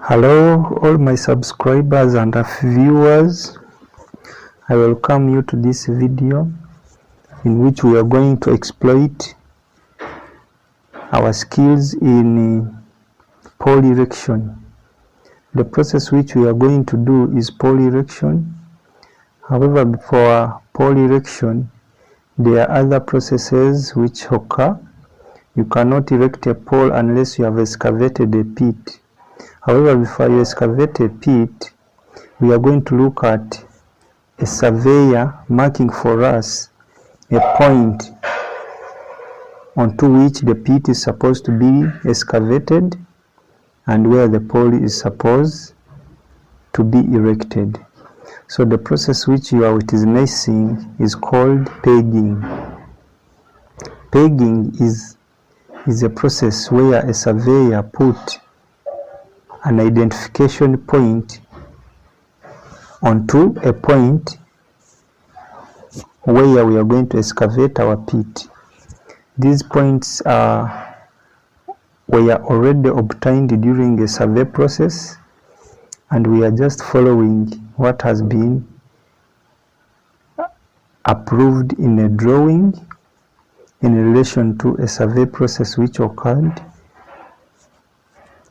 Hello all my subscribers and viewers, I welcome you to this video in which we are going to exploit our skills in pole erection. The process which we are going to do is pole erection. However, before pole erection, there are other processes which occur. You cannot erect a pole unless you have excavated a pit. However, before you excavate a pit, we are going to look at a surveyor marking for us a point onto which the pit is supposed to be excavated and where the pole is supposed to be erected. So the process which you are witnessing is called pegging. Pegging is a process where a surveyor put an identification point onto a point where we are going to excavate our pit. These points were already obtained during the survey process, and we are just following what has been approved in a drawing in relation to a survey process which occurred,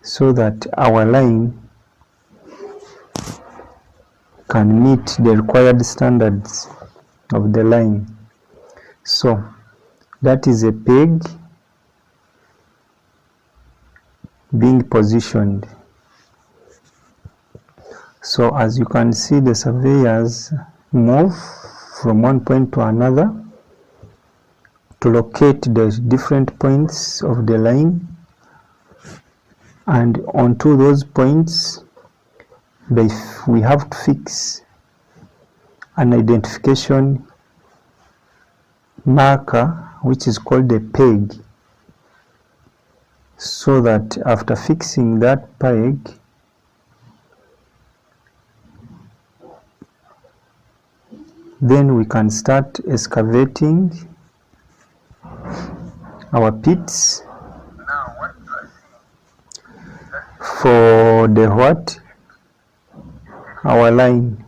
so that our line can meet the required standards of the line. So that is a peg being positioned. So as you can see, the surveyors move from one point to another to locate the different points of the line, and onto those points we have to fix an identification marker which is called a peg, so that after fixing that peg, then we can start excavating our pits for the what? Our line.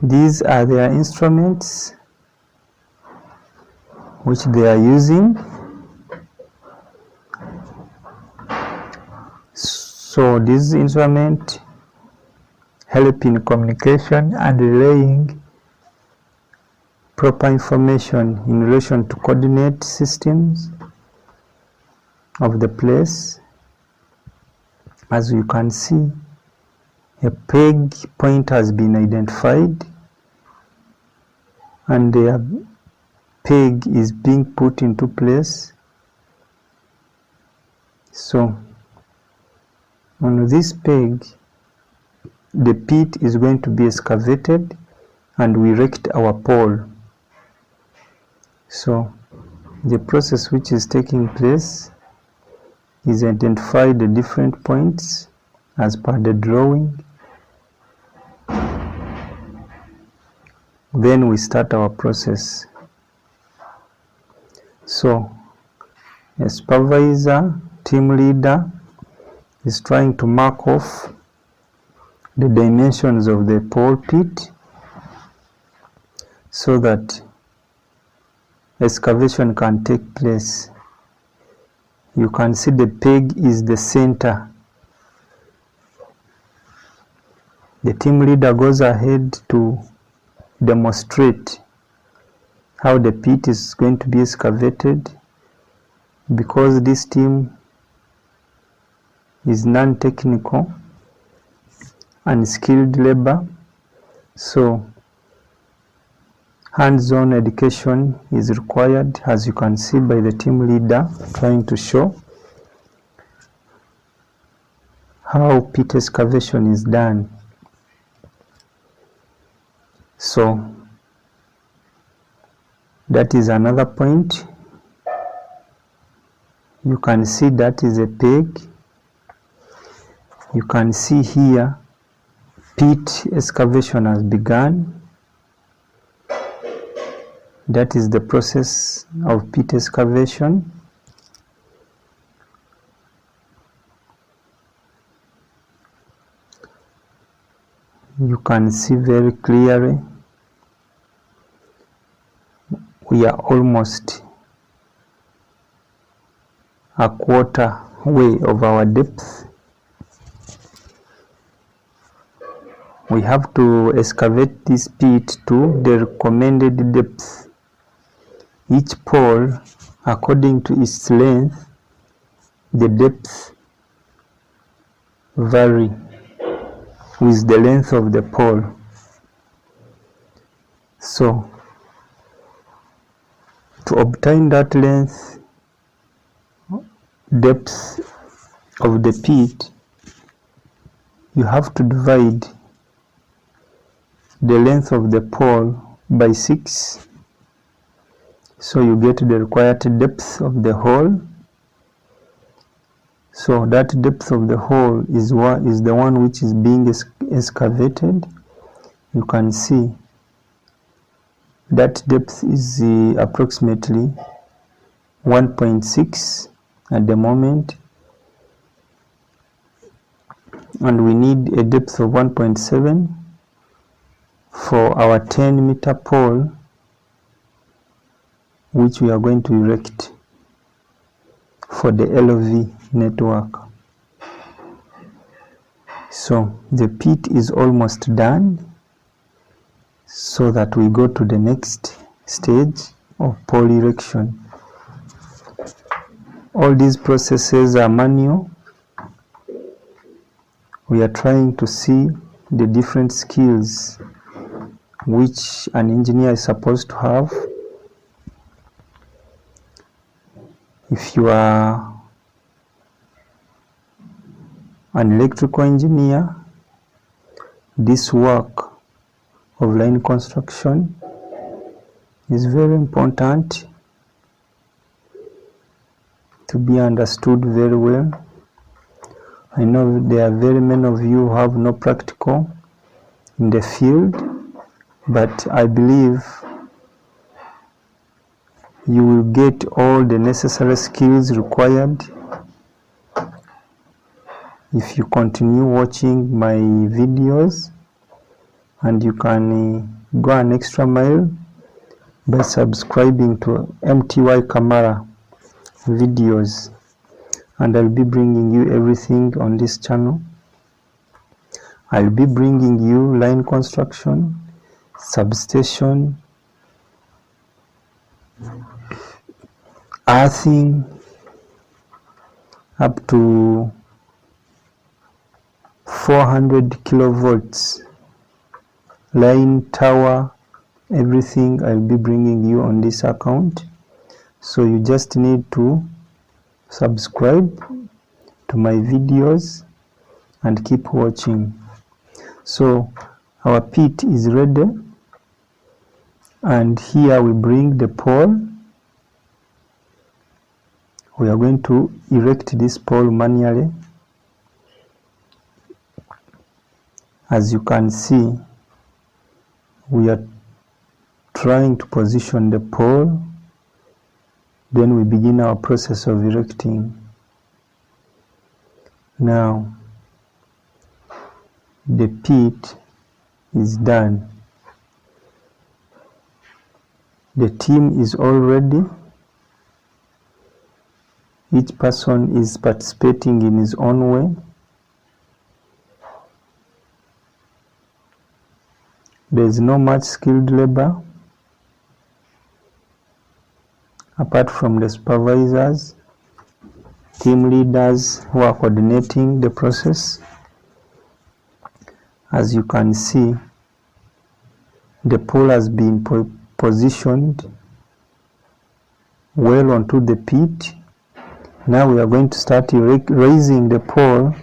These are their instruments which they are using. So this instrument help in communication and relaying proper information in relation to coordinate systems of the place. As you can see, a peg point has been identified and the peg is being put into place. So on this peg, the pit is going to be excavated and we erect our pole. So the process which is taking place is identify the different points as per the drawing. Then we start our process. So a supervisor, team leader is trying to mark off the dimensions of the pole pit so that excavation can take place. You can see the peg is the center. The team leader goes ahead to demonstrate how the pit is going to be excavated, because this team is non-technical and skilled labor, so hands-on education is required, as you can see by the team leader trying to show how pit excavation is done. So that is another point. You can see that is a peg. You can see here pit excavation has begun. That is the process of pit excavation. You can see very clearly we are almost a quarter way of our depth. We have to excavate this pit to the recommended depth. Each pole, according to its length, the depth vary with the length of the pole. So, to obtain that length, depth of the pit, you have to divide the length of the pole by 6. So you get the required depth of the hole. So that depth of the hole is the one which is being excavated. You can see that depth is approximately 1.6 at the moment, and we need a depth of 1.7 for our 10-meter pole which we are going to erect for the LV network. So the pit is almost done, so that we go to the next stage of pole erection. All these processes are manual. We are trying to see the different skills which an engineer is supposed to have. If you are an electrical engineer, this work of line construction is very important to be understood very well. I know there are very many of you who have no practical in the field, but I believe you will get all the necessary skills required if you continue watching my videos, and you can go an extra mile by subscribing to MTY Camera videos, and I'll be bringing you everything on this channel. I'll be bringing you line construction, substation, earthing up to 400 kilovolts, line, tower, everything I'll be bringing you on this account. So you just need to subscribe to my videos and keep watching. So our pit is ready, and here we bring the pole. We are going to erect this pole manually. As you can see, we are trying to position the pole, then we begin our process of erecting. Now the pit is done. The team is all ready. Each person is participating in his own way. There is no much skilled labor apart from the supervisors, team leaders who are coordinating the process. As you can see, the pole has been positioned well onto the pit. Now we are going to start raising the pole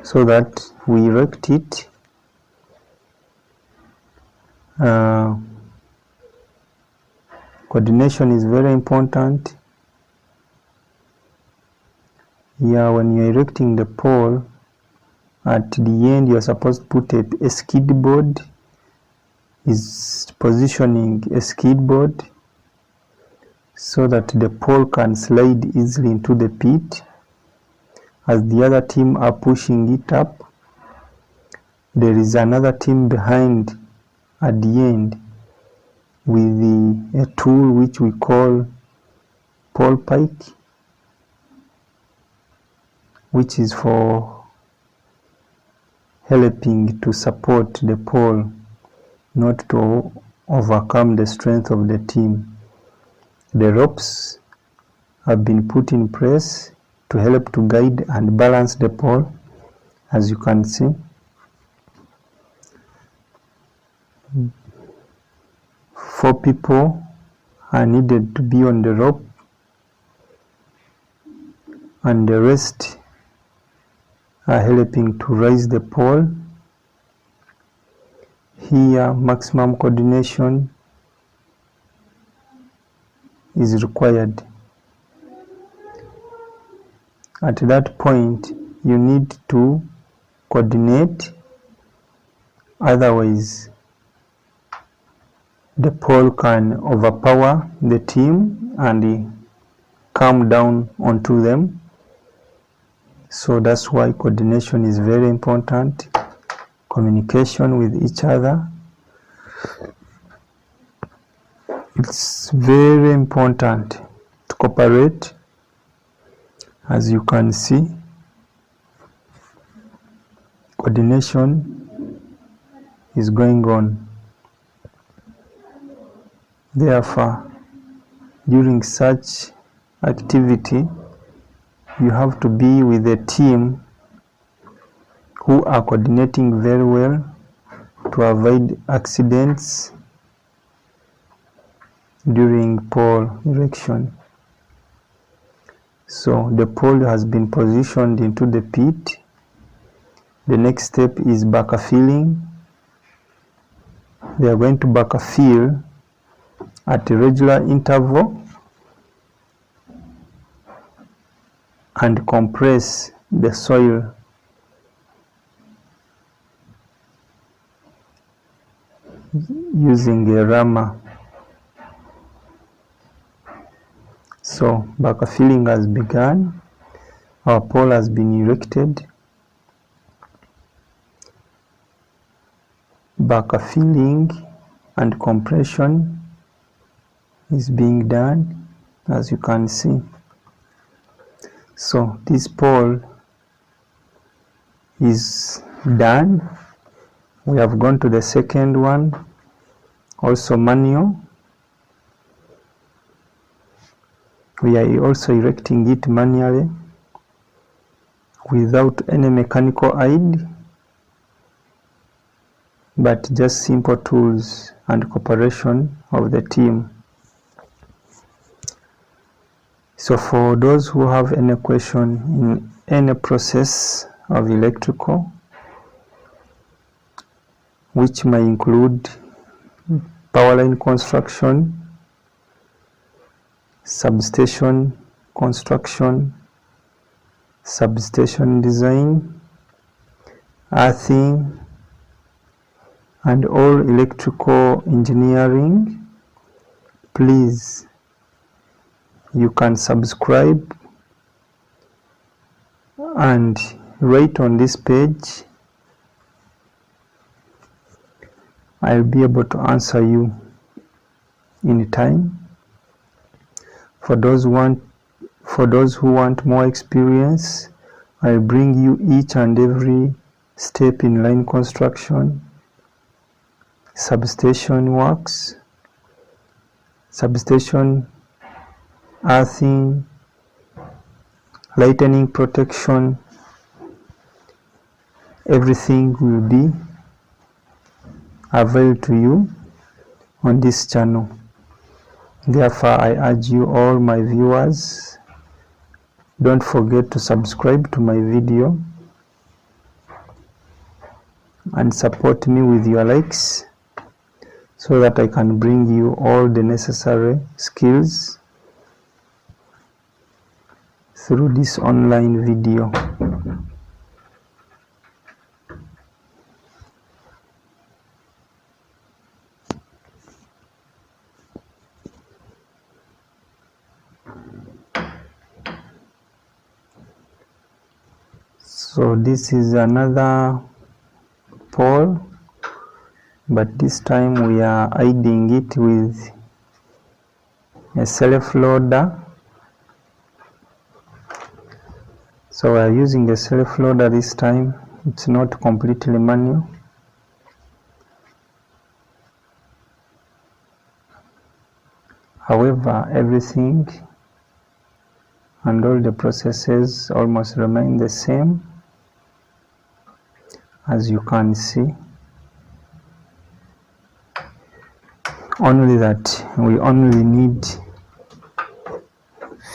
so that we erect it. Coordination is very important. Yeah, when you're erecting the pole, at the end you're supposed to put a skid board. Is positioning a skid board so that the pole can slide easily into the pit. As the other team are pushing it up, there is another team behind at the end with a tool which we call pole pike, which is for helping to support the pole, not to overcome the strength of the team. The ropes have been put in place to help to guide and balance the pole, as you can see. Four people are needed to be on the rope, and the rest are helping to raise the pole. Here, maximum coordination is required. At that point, you need to coordinate, otherwise the pole can overpower the team and come down onto them. So that's why coordination is very important. Communication with each other, it's very important to cooperate. As you can see, coordination is going on. Therefore, during such activity, you have to be with a team who are coordinating very well to avoid accidents during pole erection. So the pole has been positioned into the pit. The next step is backfilling. They are going to backfill at a regular interval and compress the soil using a rammer. So backfilling has begun. Our pole has been erected. Backfilling and compression is being done, as you can see. So this pole is done. We have gone to the second one, also manual. We are also erecting it manually without any mechanical aid, but just simple tools and cooperation of the team. So for those who have any question in any process of electrical, which may include power line construction, substation construction, substation design, earthing, and all electrical engineering, please, you can subscribe and write on this page. I'll be able to answer you in time. For those who want more experience, I'll bring you each and every step in line construction, substation works, substation earthing, lightning protection. Everything will be available to you on this channel. Therefore, I urge you, all my viewers, don't forget to subscribe to my video and support me with your likes so that I can bring you all the necessary skills through this online video. So this is another pole, but this time we are hiding it with a self-loader. So we are using a self-loader this time. It's not completely manual. However, everything and all the processes almost remain the same, as you can see. Only that we only need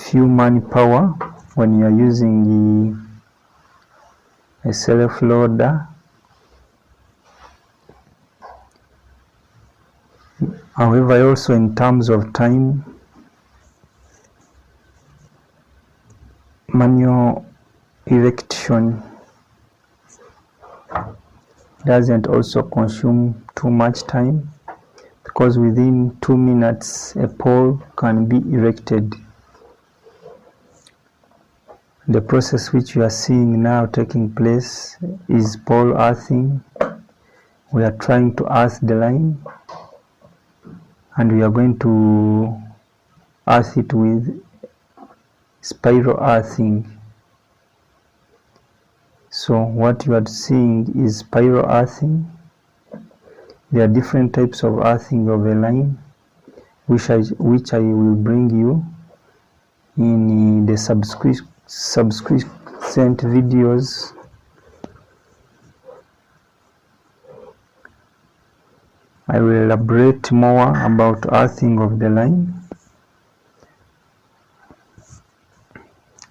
few manpower when you are using a self-loader. However, also in terms of time, manual erection doesn't also consume too much time, because within 2 minutes a pole can be erected. The process which you are seeing now taking place is pole earthing. We are trying to earth the line, and we are going to earth it with spiral earthing. So what you are seeing is spiral earthing. There are different types of earthing of a line, which I will bring you in the subsequent videos. I will elaborate more about earthing of the line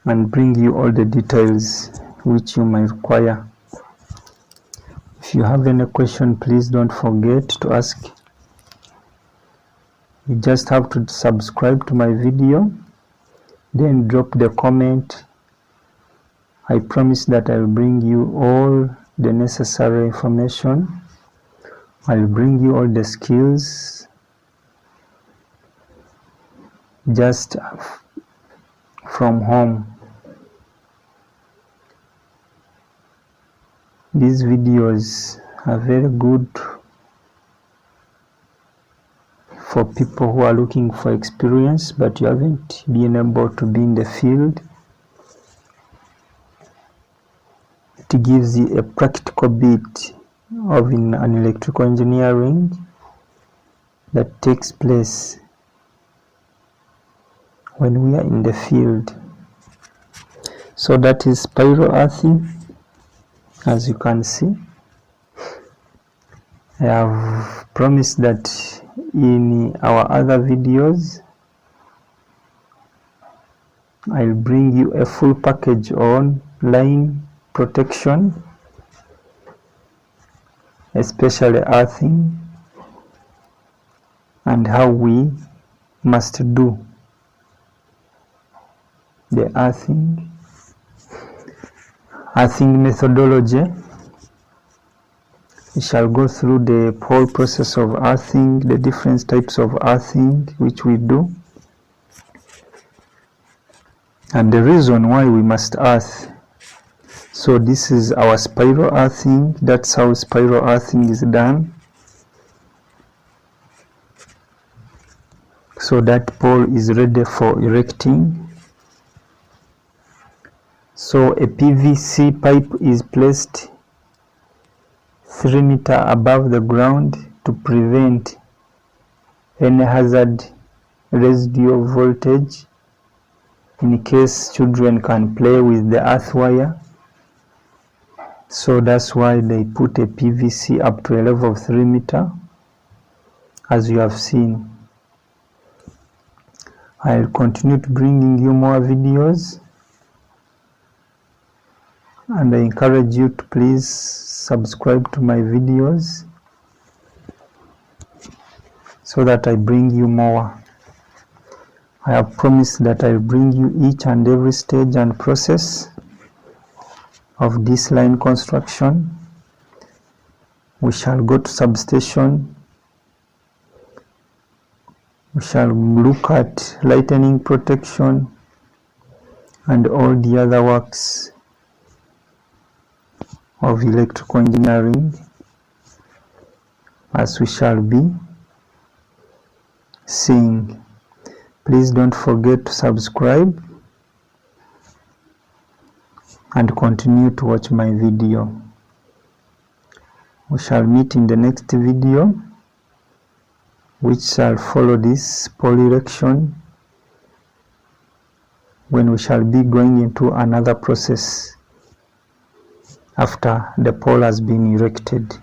and bring you all the details which you might require. If you have any question, please don't forget to ask. You just have to subscribe to my video, then drop the comment. I promise that I will bring you all the necessary information. I will bring you all the skills just from home. These videos are very good for people who are looking for experience, but you haven't been able to be in the field. It gives you a practical bit of an electrical engineering that takes place when we are in the field. So that is spiral earthing, as you can see. I have promised that in our other videos I'll bring you a full package on line protection, especially earthing, and how we must do the earthing methodology. We shall go through the whole process of earthing, the different types of earthing which we do, and the reason why we must earth. So this is our spiral earthing. That's how spiral earthing is done. So that pole is ready for erecting. So a PVC pipe is placed 3 meters above the ground to prevent any hazard residual voltage in case children can play with the earth wire. So that's why they put a PVC up to a level of 3 meters, as you have seen. I'll continue to bringing you more videos, and I encourage you to please subscribe to my videos so that I bring you more. I have promised that I'll bring you each and every stage and process of this line construction. We shall go to substation. We shall look at lightning protection and all the other works of electrical engineering, as we shall be seeing. Please don't forget to subscribe and continue to watch my video. We shall meet in the next video, which shall follow this pole erection, when we shall be going into another process after the pole has been erected.